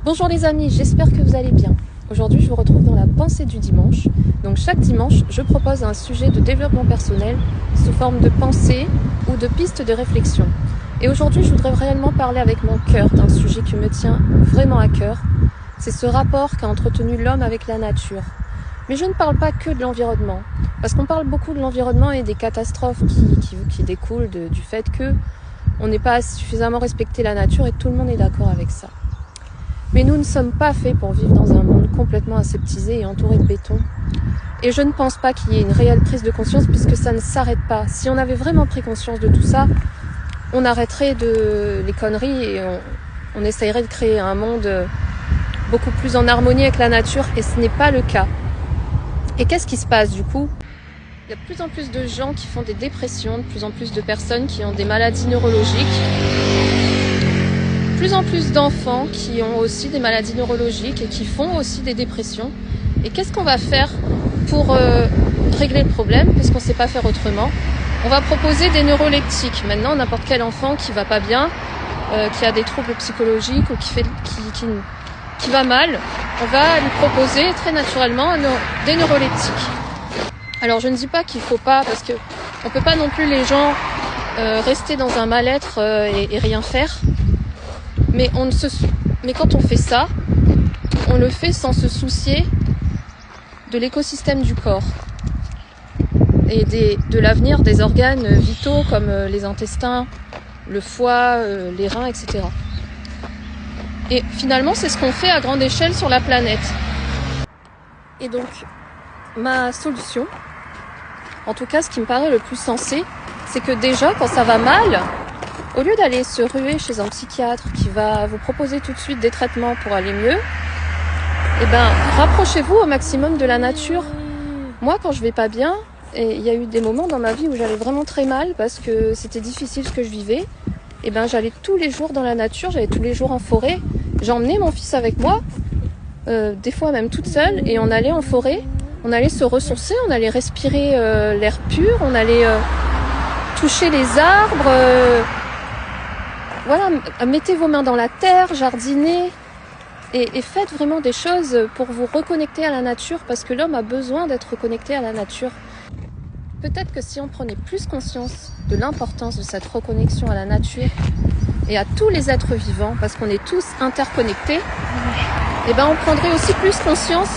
Bonjour les amis, j'espère que vous allez bien. Aujourd'hui, je vous retrouve dans la pensée du dimanche. Donc chaque dimanche, je propose un sujet de développement personnel sous forme de pensée ou de pistes de réflexion. Et aujourd'hui, je voudrais réellement parler avec mon cœur d'un sujet qui me tient vraiment à cœur. C'est ce rapport qu'a entretenu l'homme avec la nature. Mais je ne parle pas que de l'environnement, parce qu'on parle beaucoup de l'environnement et des catastrophes qui découlent du fait que on n'est pas suffisamment respecté la nature et tout le monde est d'accord avec ça. Mais nous ne sommes pas faits pour vivre dans un monde complètement aseptisé et entouré de béton. Et je ne pense pas qu'il y ait une réelle prise de conscience puisque ça ne s'arrête pas. Si on avait vraiment pris conscience de tout ça, on arrêterait les conneries et on essayerait de créer un monde beaucoup plus en harmonie avec la nature et ce n'est pas le cas. Et qu'est-ce qui se passe du coup ? Il y a de plus en plus de gens qui font des dépressions, de plus en plus de personnes qui ont des maladies neurologiques, de plus en plus d'enfants qui ont aussi des maladies neurologiques et qui font aussi des dépressions. Et qu'est-ce qu'on va faire pour régler le problème, puisqu'on ne sait pas faire autrement ? On va proposer des neuroleptiques. Maintenant, n'importe quel enfant qui va pas bien, qui a des troubles psychologiques ou qui va mal, on va lui proposer très naturellement des neuroleptiques. Alors je ne dis pas qu'il faut pas, parce que on peut pas non plus les gens rester dans un mal-être et rien faire. Mais quand on fait ça, on le fait sans se soucier de l'écosystème du corps et de l'avenir des organes vitaux comme les intestins, le foie, les reins, etc. Et finalement, c'est ce qu'on fait à grande échelle sur la planète. Et donc, ma solution, en tout cas ce qui me paraît le plus sensé, c'est que déjà, quand ça va mal, au lieu d'aller se ruer chez un psychiatre qui va vous proposer tout de suite des traitements pour aller mieux, rapprochez-vous au maximum de la nature. Moi, quand je vais pas bien, et il y a eu des moments dans ma vie où j'allais vraiment très mal parce que c'était difficile ce que je vivais, j'allais tous les jours dans la nature, j'allais tous les jours en forêt. J'emmenais mon fils avec moi, des fois même toute seule, et on allait en forêt, on allait se ressourcer, on allait respirer l'air pur, on allait toucher les arbres, mettez vos mains dans la terre, jardinez, et faites vraiment des choses pour vous reconnecter à la nature, parce que l'homme a besoin d'être reconnecté à la nature. Peut-être que si on prenait plus conscience de l'importance de cette reconnexion à la nature et à tous les êtres vivants, parce qu'on est tous interconnectés, on prendrait aussi plus conscience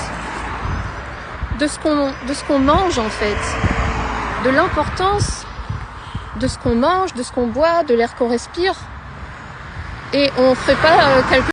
de ce qu'on mange en fait, de l'importance de ce qu'on mange, de ce qu'on boit, de l'air qu'on respire, et on ferait pas quelque